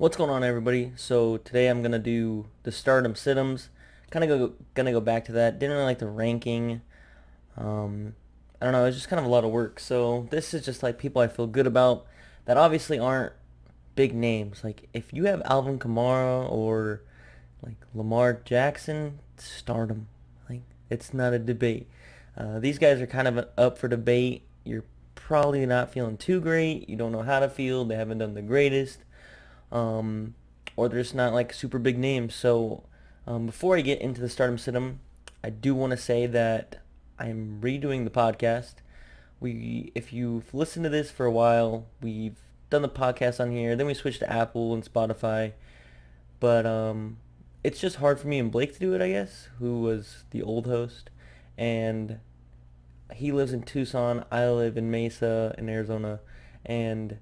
What's going on, everybody? So today I'm gonna do the stardom situms. Gonna go back to that. Didn't really like the ranking. Um, I don't know. It's just kind of a lot of work. So this is just like people I feel good about that obviously aren't big names. Like if you have Alvin Kamara or like Lamar Jackson, stardom. Like it's not a debate. These guys are kind of up for debate. You're probably not feeling too great. You don't know how to feel. They haven't done the greatest, um, or they're just not like super big names. So before I get into the stardom situm, I do want to say that I'm redoing the podcast. If you've listened to this for a while, we've done the podcast on here. Then we switched to Apple and Spotify, but it's just hard for me and Blake to do it, I guess, who was the old host, and he lives in Tucson. I live in Mesa in Arizona, and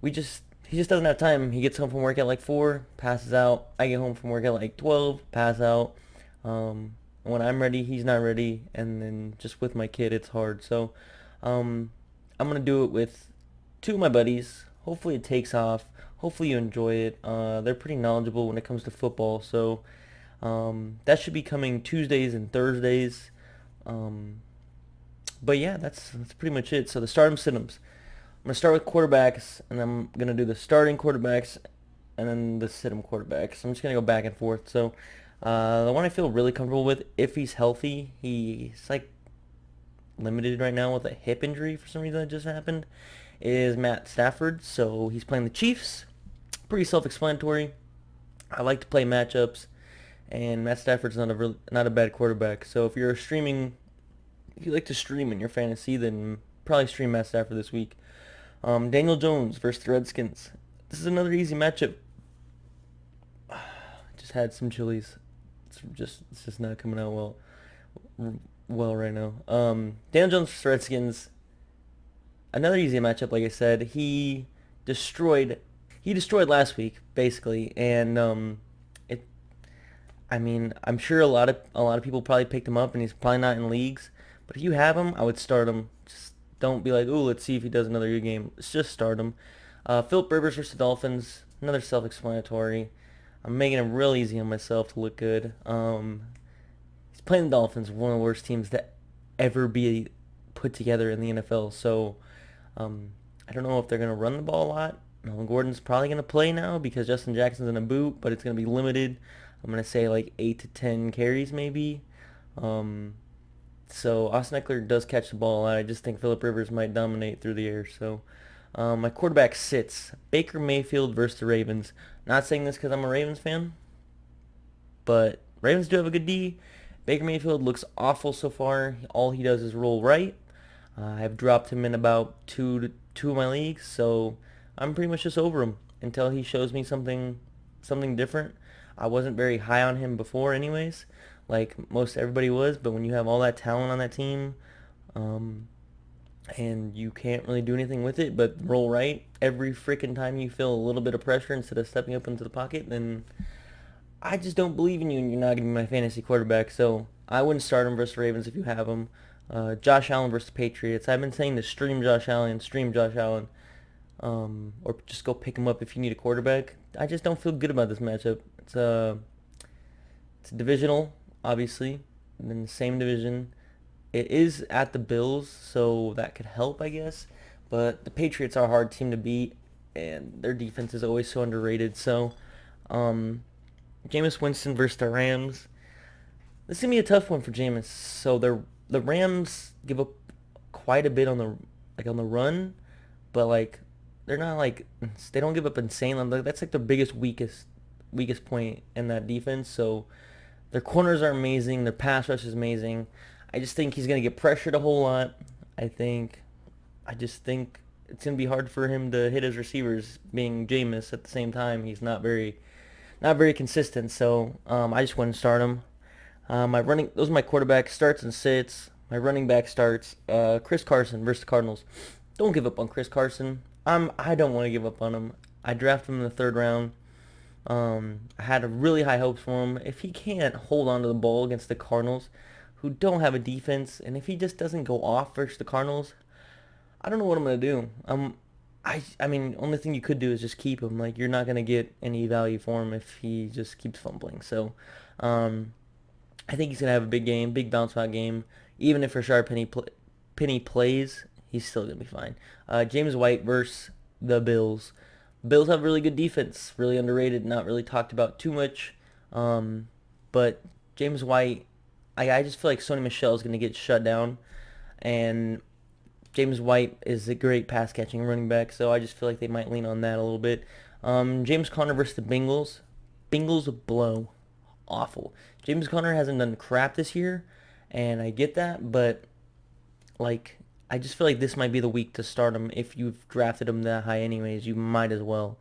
he just doesn't have time. He gets home from work at like 4, passes out. I get home from work at like 12, pass out. When I'm ready, he's not ready, and then just with my kid, it's hard. So, um, I'm gonna do it with two of my buddies. Hopefully, it takes off. Hopefully, you enjoy it. They're pretty knowledgeable when it comes to football, so that should be coming Tuesdays and Thursdays. Um, but yeah, that's pretty much it. So the stardom situms. I'm gonna start with quarterbacks, and I'm gonna do the starting quarterbacks, and then the situm quarterbacks. I'm just gonna go back and forth. So, the one I feel really comfortable with, if he's healthy, he's like limited right now with a hip injury for some reason that just happened, is Matt Stafford. So he's playing the Chiefs. Pretty self-explanatory. I like to play matchups, and Matt Stafford's not a bad quarterback. So if you like to stream in your fantasy, then probably stream Matt Stafford this week. Daniel Jones versus the Redskins. This is another easy matchup. Just had some chilies. It's just not coming out well right now. Daniel Jones versus Redskins. Another easy matchup. Like I said, destroyed he destroyed last week basically, and it. I mean, I'm sure a lot of people probably picked him up, and he's probably not in leagues. But if you have him, I would start him. Just don't be like, ooh, let's see if he does another good game. Let's just start him. Philip Rivers versus the Dolphins. Another self-explanatory. I'm making it real easy on myself to look good. He's playing the Dolphins, one of the worst teams to ever be put together in the NFL. So I don't know if they're going to run the ball a lot. Melvin Gordon's probably going to play now because Justin Jackson's in a boot, but it's going to be limited. I'm going to say like 8 to 10 carries maybe. Um, so Austin Eckler does catch the ball a lot. I just think Philip Rivers might dominate through the air. So my quarterback sits Baker Mayfield versus the Ravens. Not saying this because I'm a Ravens fan, but Ravens do have a good D. Baker Mayfield looks awful so far. All he does is roll right. I've dropped him in about two of my leagues, so I'm pretty much just over him until he shows me something different. I wasn't very high on him before, anyways, like most everybody was. But when you have all that talent on that team, um, and you can't really do anything with it but roll right every freaking time you feel a little bit of pressure instead of stepping up into the pocket, then I just don't believe in you, and you're not going to be my fantasy quarterback. So I wouldn't start him versus Ravens if you have him. Josh Allen versus Patriots. I've been saying to stream Josh Allen, or just go pick him up if you need a quarterback. I just don't feel good about this matchup. It's divisional, obviously, in the same division. It is at the Bills, so that could help, I guess. But the Patriots are a hard team to beat, and their defense is always so underrated. So, um, Jameis Winston versus the Rams. This is gonna be a tough one for Jameis. So the Rams give up quite a bit on the run, but like they're not like they don't give up insane. That's like the biggest weakest point in that defense. So their corners are amazing. Their pass rush is amazing. I just think he's gonna get pressured a whole lot. I think I just think it's gonna be hard for him to hit his receivers, being Jameis at the same time. He's not very consistent. So I just wouldn't start him. Those are my quarterback starts and sits. My running back starts. Chris Carson versus the Cardinals. Don't give up on Chris Carson. I don't want to give up on him. I drafted him in the third round. I had really high hopes for him. If he can't hold on to the ball against the Cardinals, who don't have a defense, and if he just doesn't go off versus the Cardinals, I don't know what I'm gonna do. I mean, only thing you could do is just keep him. Like, you're not gonna get any value for him if he just keeps fumbling. So, um, I think he's gonna have a big game, big bounce back game. Even if Rashard Penny plays, he's still gonna be fine. James White versus the Bills. Bills have really good defense, really underrated, not really talked about too much. Um, but James White, I just feel like Sony Michel is gonna get shut down, and James White is a great pass catching running back, so I just feel like they might lean on that a little bit. James Conner versus the Bengals. Bengals blow. Awful. James Conner hasn't done crap this year, and I get that, but like I just feel like this might be the week to start him. If you've drafted him that high anyways, you might as well.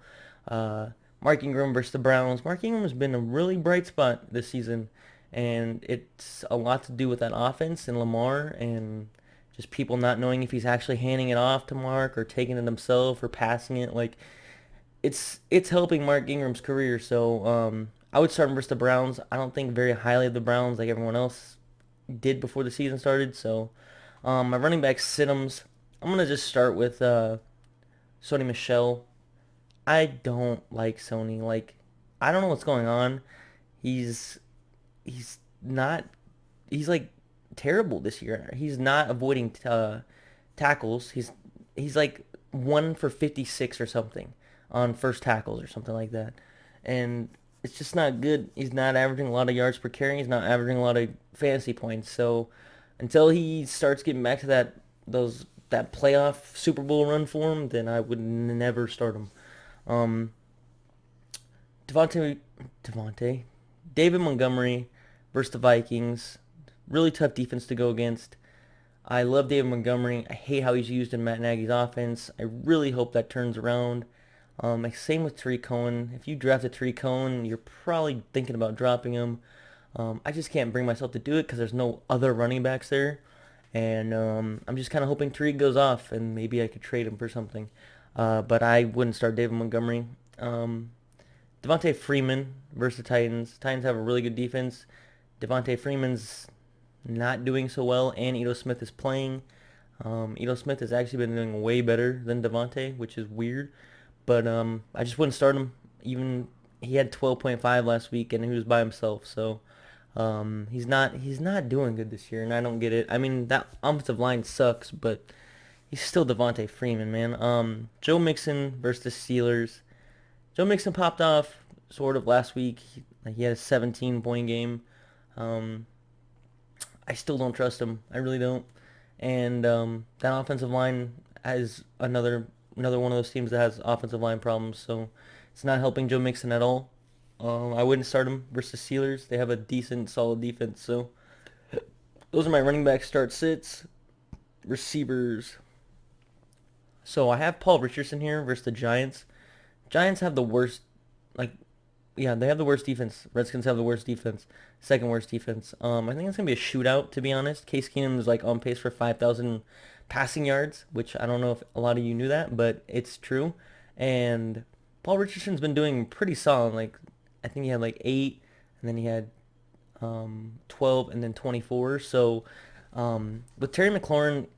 Uh, Mark Ingram versus the Browns. Mark Ingram has been a really bright spot this season, and it's a lot to do with that offense and Lamar and just people not knowing if he's actually handing it off to Mark or taking it himself or passing it. Like it's helping Mark Ingram's career. So I would start him versus the Browns. I don't think very highly of the Browns like everyone else did before the season started. So my running back Siddums, I'm gonna just start with Sony Michel. I don't like Sony. Like I don't know what's going on. He's he's not he's like terrible this year. He's not avoiding tackles. He's like 1 for 56 or something on first tackles or something like that, and it's just not good. He's not averaging a lot of yards per carry. He's not averaging a lot of fantasy points. So until he starts getting back to that playoff Super Bowl run for him, then I would never start him. Um, Devontae, Devontae, David Montgomery versus the Vikings. Really tough defense to go against. I love David Montgomery. I hate how he's used in Matt Nagy's offense. I really hope that turns around. Same with Tariq Cohen. If you drafted Tariq Cohen, you're probably thinking about dropping him. I just can't bring myself to do it because there's no other running backs there. And I'm just kind of hoping Tariq goes off and maybe I could trade him for something. But I wouldn't start David Montgomery. Devontae Freeman versus the Titans. Titans have a really good defense. Devontae Freeman's not doing so well, and Ito Smith is playing. Ito Smith has actually been doing way better than Devontae, which is weird. But I just wouldn't start him. Even he had 12.5 last week, and he was by himself. So he's not doing good this year, and I don't get it. I mean, that offensive line sucks, but he's still Devontae Freeman, man. Joe Mixon versus the Steelers. Joe Mixon popped off sort of last week. He had a 17-point game. Um, I still don't trust him. I really don't. And that offensive line has another one of those teams that has offensive line problems. So it's not helping Joe Mixon at all. I wouldn't start him versus Steelers. They have a decent, solid defense. So those are my running back start sits. Receivers. So I have Paul Richardson here versus the Giants. Giants have the worst, like, yeah, they have the worst defense. Redskins have the worst defense, second worst defense. I think it's gonna be a shootout, to be honest. Case Keenum is like on pace for 5,000 passing yards, which I don't know if a lot of you knew that, but it's true. And Paul Richardson's been doing pretty solid. Like I think he had like 8, and then he had 12, and then 24. So with Terry McLaurin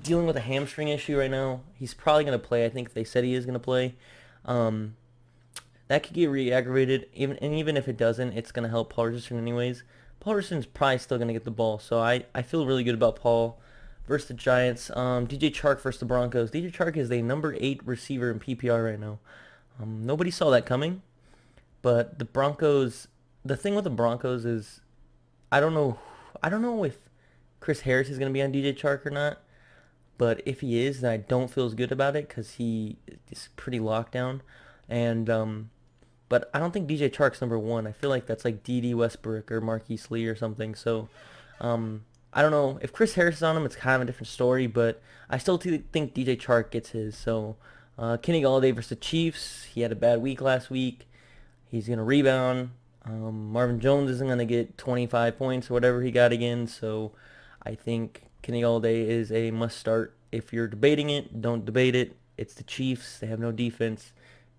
dealing with a hamstring issue right now, he's probably gonna play. I think they said he is gonna play. Um, that could get re-aggravated, even if it doesn't, it's going to help Paul Richardson anyways. Paul Richardson's probably still going to get the ball, so I feel really good about Paul versus the Giants. DJ Chark versus the Broncos. DJ Chark is a number 8 receiver in PPR right now. Nobody saw that coming, but the Broncos, the thing with the Broncos is, I don't know if Chris Harris is going to be on DJ Chark or not, but if he is, then I don't feel as good about it because he is pretty locked down. And but I don't think DJ Chark's number 1. I feel like that's like D.D. Westbrook or Marquise Lee or something. So I don't know. If Chris Harris is on him, it's kind of a different story, but I still think DJ Chark gets his. So Kenny Golladay versus the Chiefs. He had a bad week last week. He's going to rebound. Marvin Jones isn't going to get 25 points or whatever he got again. So I think Kenny Golladay is a must start. If you're debating it, don't debate it. It's the Chiefs. They have no defense.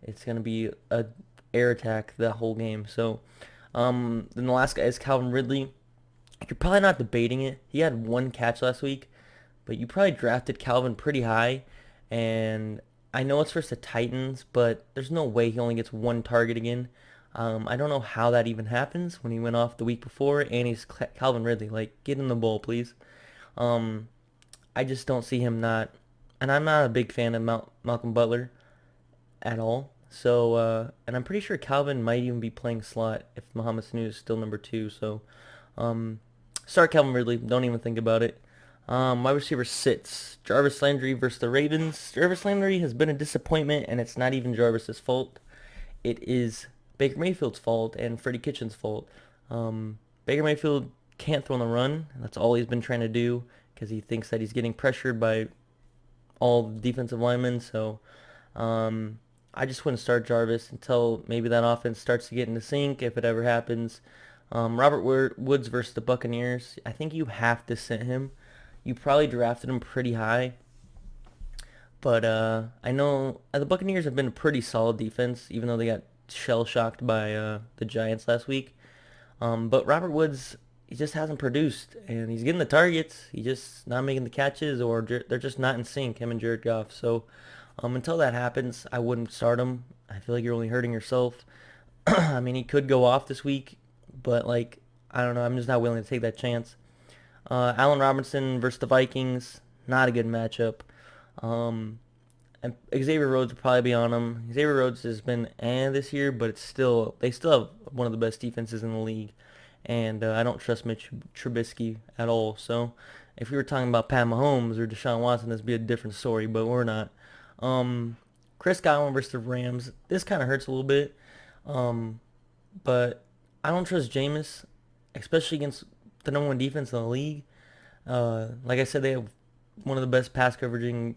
It's going to be a air attack the whole game. So then the last guy is Calvin Ridley. You're probably not debating it. He had 1 catch last week, but you probably drafted Calvin pretty high, and I know it's versus the Titans, but there's no way he only gets one target again. I don't know how that even happens when he went off the week before, and he's Calvin Ridley. Like, get in the bowl, please. Um, I just don't see him not, and I'm not a big fan of Malcolm Butler at all. So, and I'm pretty sure Calvin might even be playing slot if Mohamed Sanu is still number two. So, um, start Calvin Ridley. Don't even think about it. Wide receiver sits. Jarvis Landry versus the Ravens. Jarvis Landry has been a disappointment, and it's not even Jarvis's fault. It is Baker Mayfield's fault and Freddie Kitchens' fault. Baker Mayfield can't throw on the run. That's all he's been trying to do because he thinks that he's getting pressured by all the defensive linemen. So I just wouldn't start Jarvis until maybe that offense starts to get into sync, if it ever happens. Robert Woods versus the Buccaneers. I think you have to sit him. You probably drafted him pretty high. But I know the Buccaneers have been a pretty solid defense, even though they got shell-shocked by the Giants last week. But Robert Woods, he just hasn't produced, and he's getting the targets. He's just not making the catches, or they're just not in sync, him and Jared Goff. So until that happens, I wouldn't start him. I feel like you're only hurting yourself. I mean, he could go off this week, but like, I don't know. I'm just not willing to take that chance. Allen Robinson versus the Vikings, not a good matchup. Um, and Xavier Rhodes will probably be on him. Xavier Rhodes has been this year, but they still have one of the best defenses in the league, and I don't trust Mitch Trubisky at all. So if we were talking about Pat Mahomes or Deshaun Watson, this would be a different story, but we're not. Um, Chris Godwin versus the Rams. This kind of hurts a little bit, um, but I don't trust Jameis, especially against the number one defense in the league. Like I said, they have one of the best pass coveraging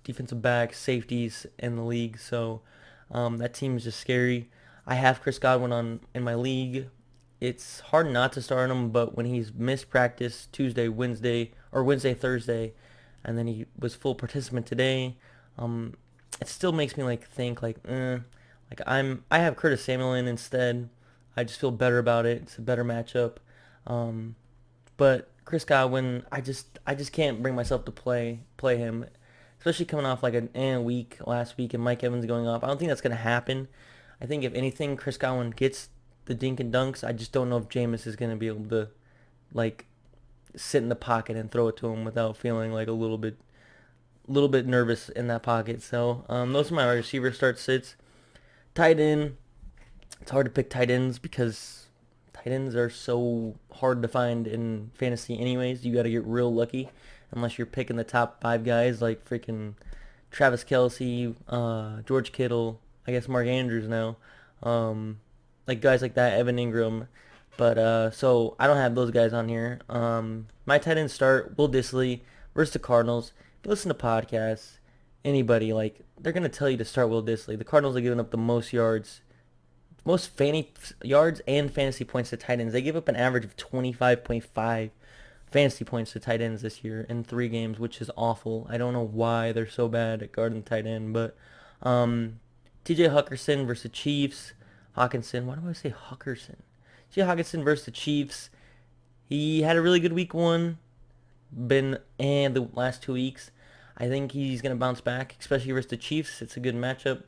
defensive backs, safeties in the league. So that team is just scary. I have Chris Godwin on in my league. It's hard not to start him, but when he's missed practice Tuesday, Wednesday, or Wednesday, Thursday, and then he was full participant today, it still makes me like think like I have Curtis Samuel in instead. I just feel better about it. It's a better matchup. Um, but Chris Godwin, I just can't bring myself to play him, especially coming off like an week last week and Mike Evans going off. I don't think that's gonna happen. I think if anything, Chris Godwin gets the dink and dunks. I just don't know if Jameis is gonna be able to like sit in the pocket and throw it to him without feeling like a little bit nervous in that pocket. So those are my wide receiver start sits. Tight end. It's hard to pick tight ends because tight ends are so hard to find in fantasy anyways. You got to get real lucky unless you're picking the top five guys like freaking Travis Kelce, George Kittle, I guess Mark Andrews now. Like guys like that, Evan Ingram. But so I don't have those guys on here. My tight end start, Will Dissly versus the Cardinals. If you listen to podcasts, anybody, like, they're going to tell you to start Will Dissly. The Cardinals are giving up the most yards, most yards and fantasy points to tight ends. They give up an average of 25.5 fantasy points to tight ends this year in 3 games, which is awful. I don't know why they're so bad at guarding tight end, but TJ Hawkinson versus the Chiefs. Hawkinson, why do I say Hawkinson? TJ Hawkinson versus the Chiefs. He had a really good week 1, been the last 2 weeks. I think he's going to bounce back, especially versus the Chiefs. It's a good matchup.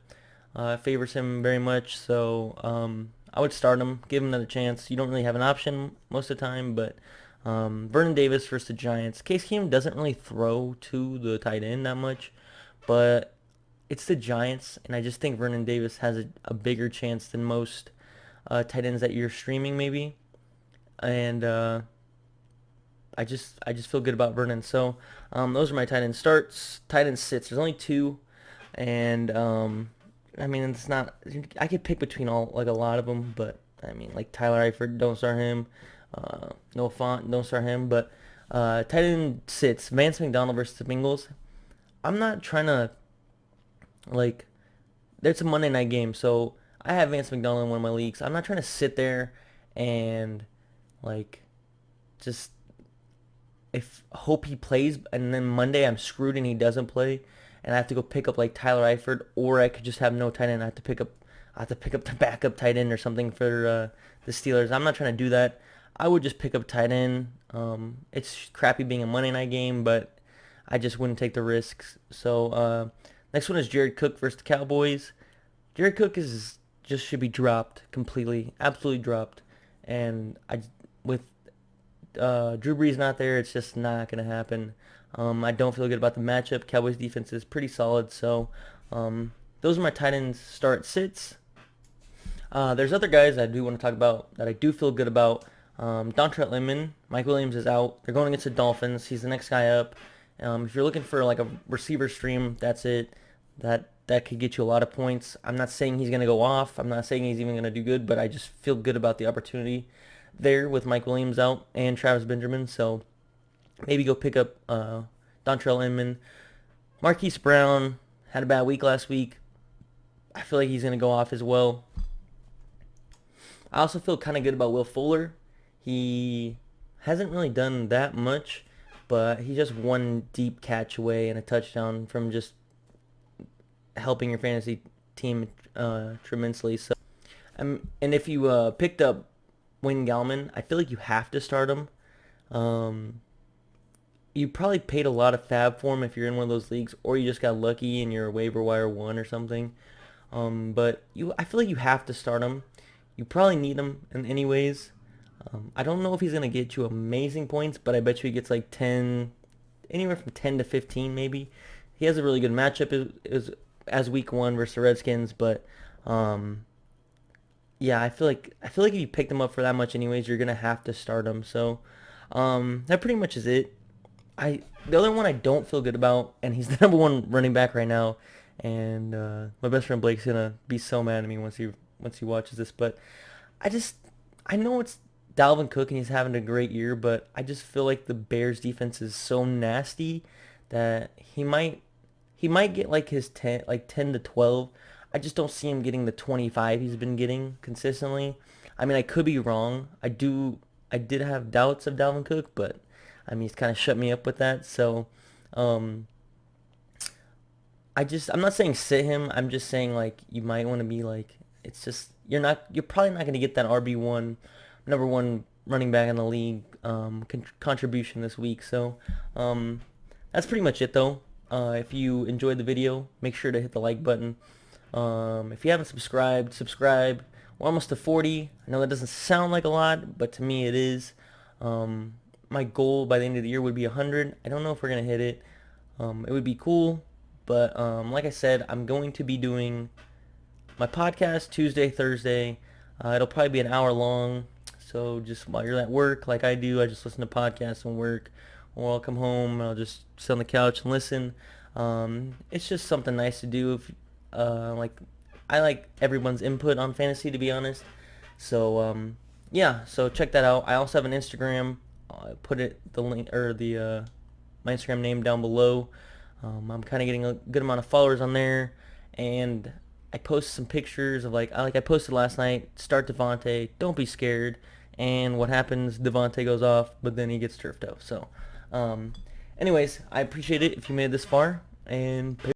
Favors him very much, so I would start him, give him another chance. You don't really have an option most of the time, but Vernon Davis versus the Giants. Case Keenum doesn't really throw to the tight end that much, but it's the Giants, and I just think Vernon Davis has a bigger chance than most tight ends that you're streaming maybe, and I just feel good about Vernon. So those are my tight end starts. Tight end sits. There's only 2, and I mean, it's not. I could pick between a lot of them, but I mean, like Tyler Eifert, don't start him. Noah Fant, don't start him. But tight end sits. Vance McDonald versus the Bengals. I'm not trying to like. There's a Monday night game, so I have Vance McDonald in one of my leagues. I'm not trying to sit there and like just if hope he plays, and then Monday I'm screwed and he doesn't play, and I have to go pick up like Tyler Eifert, or I could just have no tight end. I have to pick up the backup tight end or something for the Steelers. I'm not trying to do that. I would just pick up tight end. It's crappy being a Monday night game, but I just wouldn't take the risks. So Next one is Jared Cook versus the Cowboys. Jared Cook should be dropped completely, absolutely dropped. And with Drew Brees not there, it's just not going to happen. I don't feel good about the matchup. Cowboys defense is pretty solid, so those are my tight ends start sits. There's other guys I do want to talk about that I do feel good about. Dontrelle Inman, Mike Williams is out. They're going against the Dolphins. He's the next guy up. If you're looking for like a receiver stream, that's it. That could get you a lot of points. I'm not saying he's going to go off. I'm not saying he's even going to do good, but I just feel good about the opportunity there with Mike Williams out and Travis Benjamin. So maybe go pick up Dontrelle Inman. Marquise Brown had a bad week last week. I feel like he's going to go off as well. I also feel kind of good about Will Fuller. He hasn't really done that much, but he just one deep catch away and a touchdown from just helping your fantasy team tremendously. So, and if you picked up Wayne Gallman, I feel like you have to start him. You probably paid a lot of fab for him if you're in one of those leagues, or you just got lucky and you're a waiver wire one or something. But I feel like you have to start him. You probably need him in anyways. I don't know if he's gonna get you amazing points, but I bet you he gets like 10, anywhere from 10 to 15 maybe. He has a really good matchup as week one versus the Redskins, but yeah, I feel like if you picked him up for that much anyways, you're gonna have to start him. So that pretty much is it. The other one I don't feel good about, and he's the number one running back right now, and my best friend Blake's gonna be so mad at me once he watches this, but I know it's Dalvin Cook and he's having a great year, but I just feel like the Bears defense is so nasty that he might get like his 10 to 12. I just don't see him getting the 25 he's been getting consistently. I mean, I could be wrong. I did have doubts of Dalvin Cook, but I mean, he's kind of shut me up with that. So, I'm not saying sit him. I'm just saying like you might want to be like, it's just you're probably not going to get that RB1 number one running back in the league contribution this week. So that's pretty much it though. If you enjoyed the video, make sure to hit the like button. If you haven't subscribed, subscribe. We're almost to 40. I know that doesn't sound like a lot, but to me it is. My goal by the end of the year would be 100. I don't know if we're going to hit it. It would be cool, but like I said, I'm going to be doing my podcast Tuesday, Thursday. It'll probably be an hour long. So just while you're at work, like I do, I just listen to podcasts and work. Or I'll come home and I'll just sit on the couch and listen. It's just something nice to do. Like I like everyone's input on fantasy, to be honest. So yeah, so check that out. I also have an Instagram. I put the link or my Instagram name down below. I'm kind of getting a good amount of followers on there, and I post some pictures of like I posted last night. Start Devontae. Don't be scared. And what happens? Devontae goes off, but then he gets turfed out. So, anyways, I appreciate it if you made it this far, and